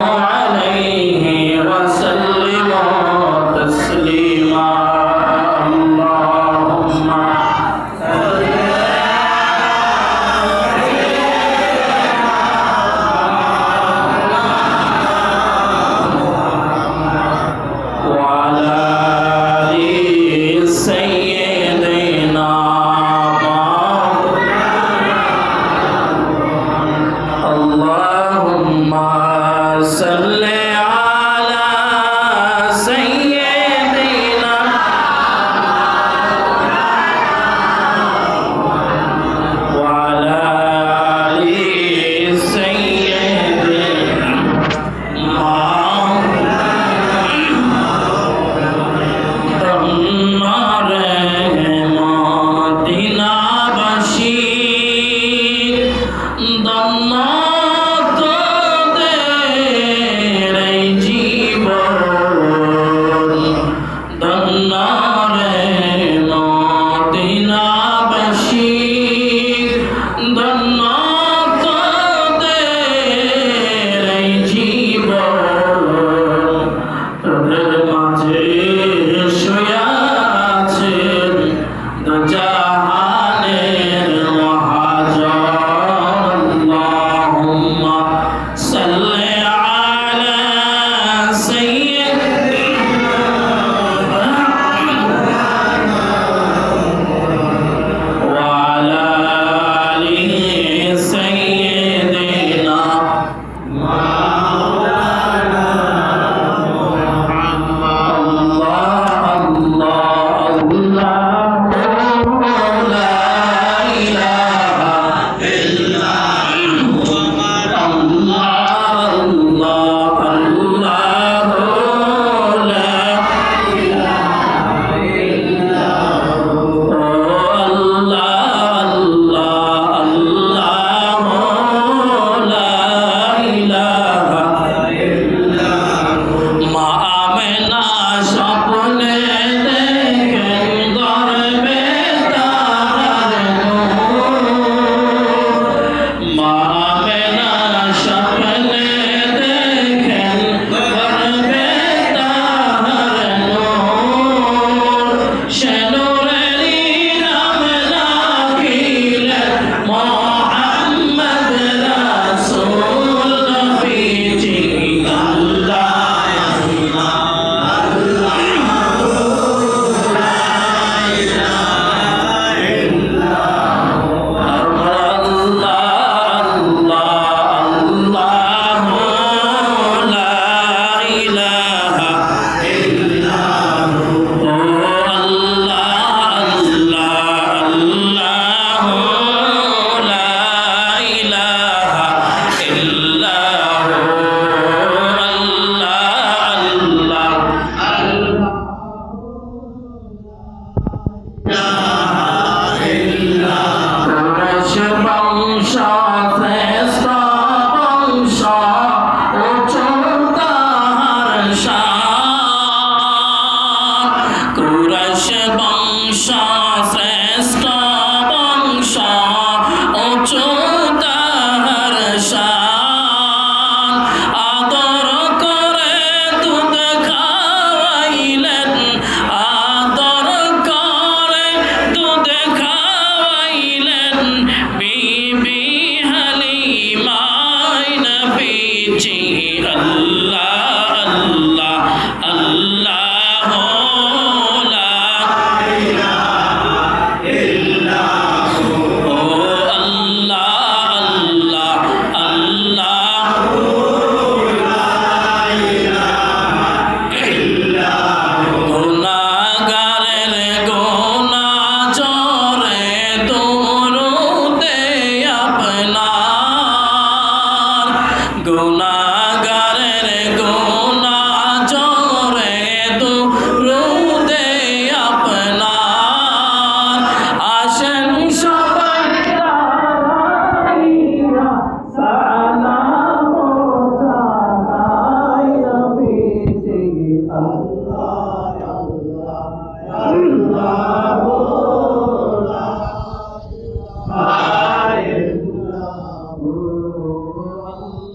عليه وسلم تسليما اللهم صل وعلى آل سيدنا اللهم صل على سيدنا وعلى آل سيدنا মদিনাবাসী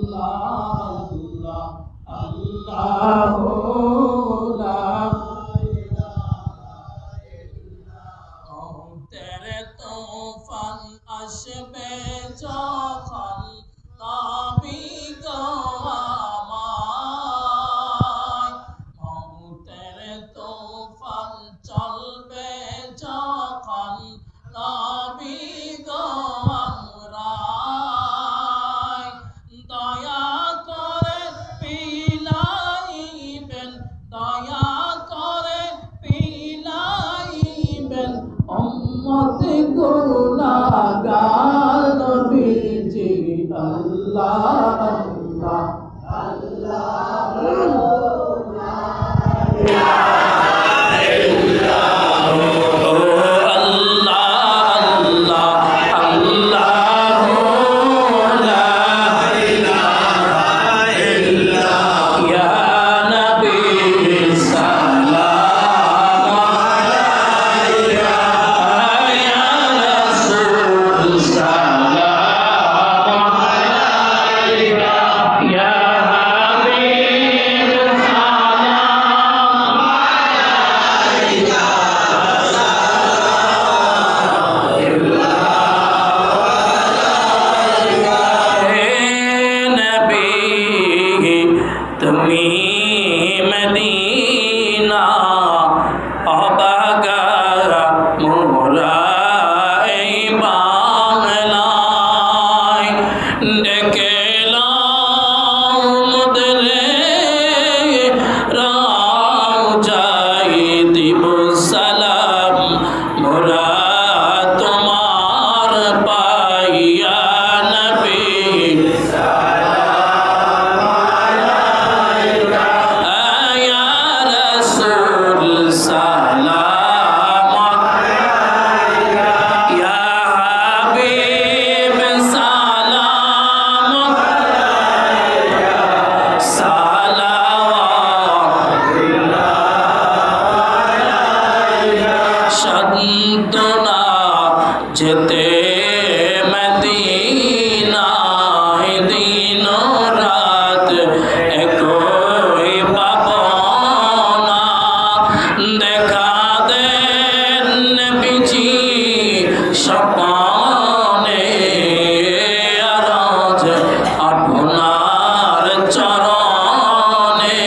Allah তেরে তুফান আসবে যখন নবী গো আমায়, মৌতের তুফান চলবে যখন নবী গো আমরায়, দয়া করে পিলাইবেন, দয়া করে পিলাইবেন উম্মত গুনাহগার নবীজি। আল্লাহ আল্লাহ তুমি মদিনা অবাগা মোরা এই বাংলায়, ডেকেলাম মুদরে রাউজাই দিব সালাম, মোরা তোমার পাইয়া নবী। সান্তনা যেতে মদিনায় দিন রাত একই পাবনা, দেখা দেন নবীজি স্বপ্নে আরজ আপনার চরণে।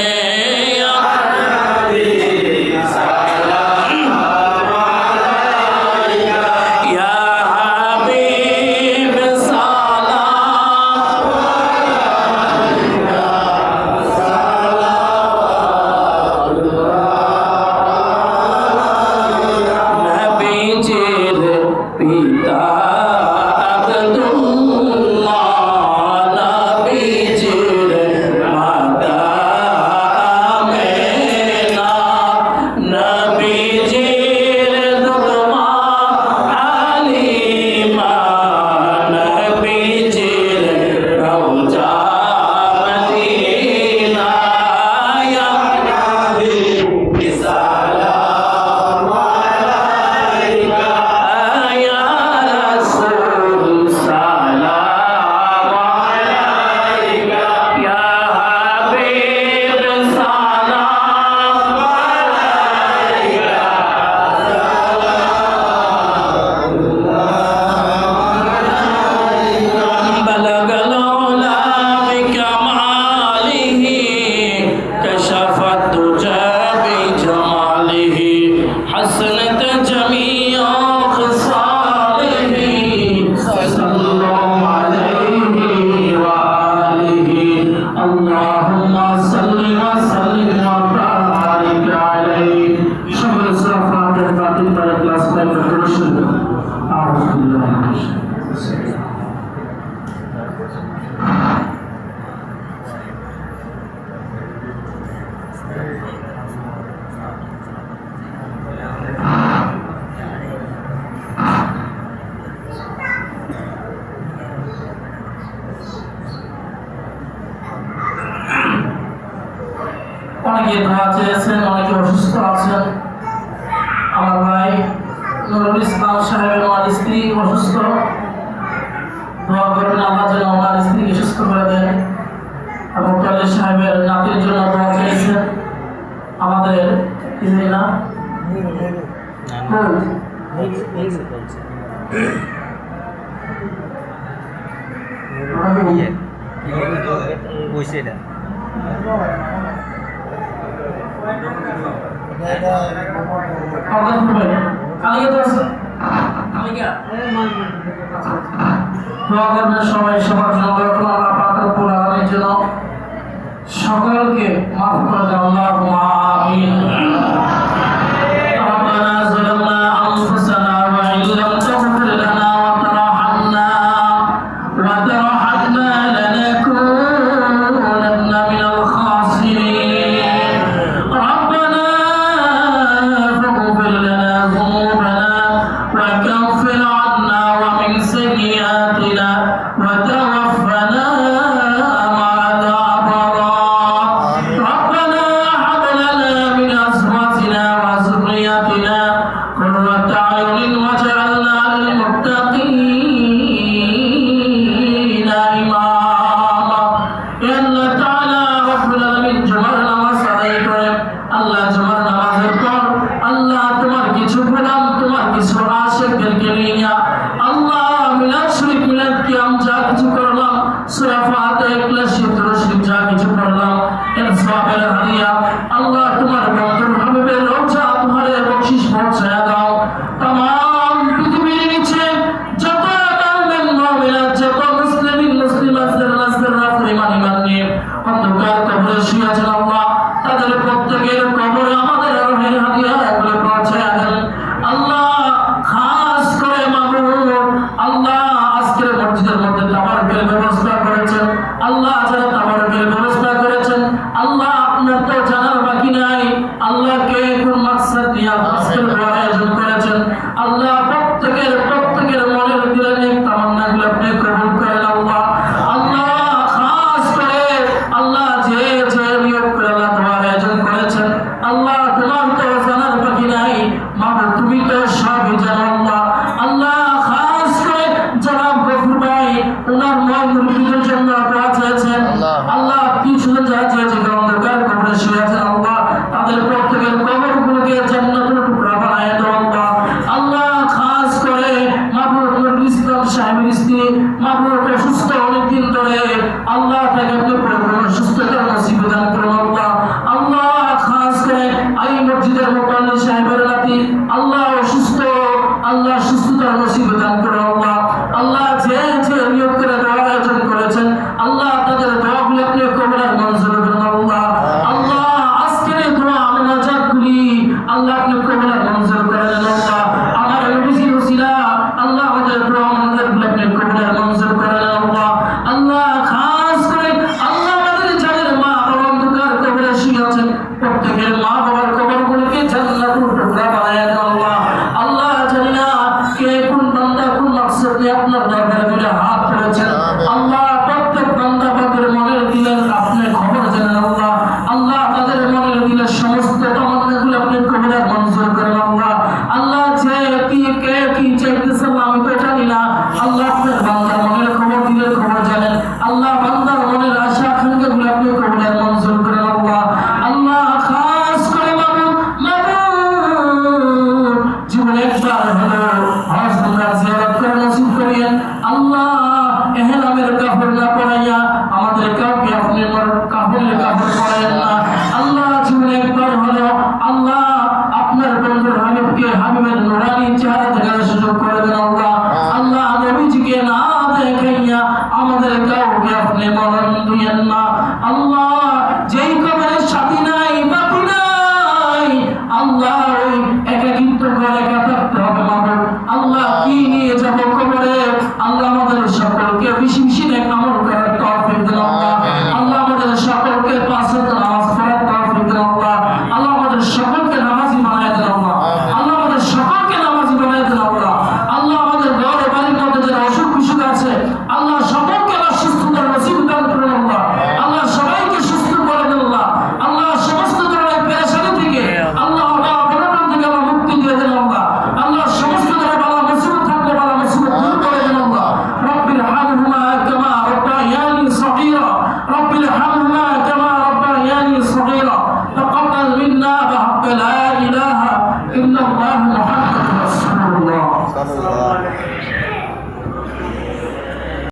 পিতা আব্দুল্লাহ, নবীজির মাতা আমেনা, নবীজির দুধমা হালিমা, নবীজির রওজা মদিনা। ইয়া নবী সালাম আলাইকা, حسنت جميع خصاله صلى الله عليه وآله. اللهم صل وسلم وبارك عليه. شهر صفات الفاتحة para class 5 introduction. أعوذ بالله من الشيطان. অনেকে দোয়া চেয়েছেন, অনেকে অসুস্থ আছেন। আমার ভাই নুরুল ইসলাম সাহেবের ওনার স্ত্রী অসুস্থ, দোয়া করবেন আল্লাহ যেন ওনার স্ত্রীকে সুস্থ করে দেন। মুক্তালী সাহেবের নাতির জন্য দোয়া চেয়েছেন। আমাদের কি না সবাই সবার জন্য সকলকে মাফ করে দেয়। আল্লাহুম্মা আমিন। ربنا ظلمنا أنفسنا وإن لم تغفر لنا وترحمنا لنكونن من الخاسرين. ربنا فاغفر لنا ذنوبنا وكفر عنا ومن سيئاتنا وتوفنا مع الأبرار. ربنا هب لنا من أزواجنا وذرياتنا قرة أعين واجعلنا للمتقين إماما. يا الله تعالى رب العالمين জুমার নামাজ আদায় করে আল্লাহ জুমার নামাজের পর আল্লাহ তোমার কিছু গোলাম তোমার কিছু আশিকদেরকে নিয়ে আল্লাহ মিলাদ শরীফ মিলাদ কিয়াম যা কিছু করলাম সূরা ফাতিহা ইখলাস শরীফ যা কিছু করলাম এর সওয়াবের হাদিয়া আল্লাহ তোমার বন্ধুর হাবিবের রওজা তোমারে বকশিশ পৌঁছায়া দাও। तमाम পৃথিবীর নিচে যত মুমিন মুমিনাত যত মুসলিমাত যারা পরিমাণ ঈমান নিয়ে অন্ধকার কবরে শুয়ে আছেন আল্লাহ তাদের প্রত্যেকের কবরে আমাদের রূহের হাদিয়া এগুলো পৌঁছায়া দেন আল্লাহ। খাস করে মাবুদ আল্লাহ আজকের মসজিদের মধ্যে তাবারকের ব্যবস্থা করেছেন আল্লাহ, যারা তাবারকের ব্যবস্থা করেছেন আল্লাহ আপনার তো জানার বাকি নাই আল্লাহ কে কোন মাকসাদ নিয়ে আজকের আয়োজন করেছেন আল্লাহ। প্রত্যেকের মনের দিলে নেক তামান্নাগুলো আপনি কবুল করেন আল্লাহ। আল্লাহ খাস করে আল্লাহ যে নিয়োগ করে আল্লাহ তোমার আয়োজন করেছেন আল্লাহ তোমার তো জানার বাকি নাই মাবুদ, তুমি তো সবই জানো আল্লাহ। আল্লাহ খাস করে জনাব গফুর ভাই ওনার ময় মুরিদের জন্য দোয়া চেয়েছেন আল্লাহ। কিছু যা চেয়েছে অন্ধকার কবরে শুয়ে আছেন আল্লাহ তাদের প্রত্যেকের কবরগুলোকে জান্নাতের টুকরা বানায় দাও আল্লাহ। আল্লাহ খাস করে মাবুদ নুরুল ইসলাম সাহেবের স্ত্রী মাবুদ অসুস্থ অনেকদিন ধরে আল্লাহ তাকে আপনি পরিপূর্ণ সুস্থতার নসিব দান করুন আল্লাহ। আল্লাহ খাস করে এই মসজিদের মুতাল্লি সাহেবের নাতি আল্লাহ অসুস্থ আল্লাহ সুস্থতার নসিব দান করুন আল্লাহ। আল্লাহ যে নিয়োগ করে দোয়া আয়োজন করেছেন আল্লাহ তাদের দোয়াগুলো আপনি কবুল মঞ্জুর করুন আল্লাহ। আল্লাহ আজকের দোয়া মুনাজাতগুলি আল্লাহ আপনি কবুল মঞ্জুর করেন আল্লাহ। আমার নবীজির ওসিলা আল্লাহ আমাদের দোয়া মুনাজাতগুলো আপনি কবুল মঞ্জুর করেন আল্লাহ। আল্লাহ খাস করে আল্লাহ আমাদের যাদের মা বাবা অন্ধকার কবরে শুয়ে আছেন প্রত্যেকের মা বাবার কবরগুলোকে জান্নাতুল টুকরা বানায় দেন আল্লাহ। আল্লাহ জানি না কে কোন বান্দা কোন মাকসাদ নিয়ে আপনার দরবারে দুটো হাত তুলেছেন আল্লাহ। প্রত্যেক বান্দা বান্দার মনের দিলের আপনি খবর জানেন আল্লাহ। আল্লাহ তাদের মনের দিলের সমস্ত তামান্নাগুলো আপনি কবুল মঞ্জুর করেন আল্লাহ। আল্লাহ যে কে কি চাইতেছে আমি তো জানি না আল্লাহ আপনার বান্দার মনের খবর দিলের খবর জানেন আল্লাহ। বান্দার মনের আশা আকাঙ্ক্ষাগুলো আপনি কবুল মঞ্জুর করেন আল্লাহ। আল্লাহ খাস করে জীবনে একবার হলো হজ উমরা জিয়ারত করে নসিব করিয়েন আল্লাহ। ইহরামের কাপড় না পরাইয়া আমাদের কাউকে আপনি কাপড়ের কাপড় পরায়েন না আল্লাহ। জীবনে একবার হলো আল্লাহ আপনার বন্ধুর হাবিবের নুরানি চেহারা দেখার সুযোগ করে দেন আল্লাহ। আল্লাহ নবীজিকে না দেখাইয়া আমাদের কাউকে আপনি মরণ দিয়েন না আল্লাহ। যেই কবরের সাথী নাই বাকি নাই আল্লাহ ওই একাকিত্ব করে একা থাকতে হবে মাবুদ আল্লাহ। কি নিয়ে যাব কবরে আল্লাহ আমাদের সকলকে বেশি বেশি নেক আমল করার তৌফিক দেন আল্লাহ। আল্লাহ আমাদের সকলকে পাঁচ ওয়াক্ত নামাজ পড়ার তৌফিক দেন আল্লাহ। আল্লাহ আমাদের সকলকে নামাজি বানায় দেন আল্লাহ। আল্লাহ আমাদের সকলকে নামাজি বানায় দেন আল্লাহ। আল্লাহ আমাদের ঘরে বাড়ির মধ্যে যারা অসুখ বিসুখ আছে আল্লাহ সকলকে আল্লাহ সুস্থতার নসিব দান করুন আল্লাহ। আল্লাহ সবাইকে সুস্থ করে দেন আল্লাহ। আল্লাহ সমস্ত ধরনের পেরেশানি থেকে আল্লাহ মুক্তি দিয়ে দেন আল্লাহ। আল্লাহ সমস্ত ধরনের বালা মুসিবত থাকলে বালা মুসিবত দূর করে দেন لا إله إلا الله محمد رسول الله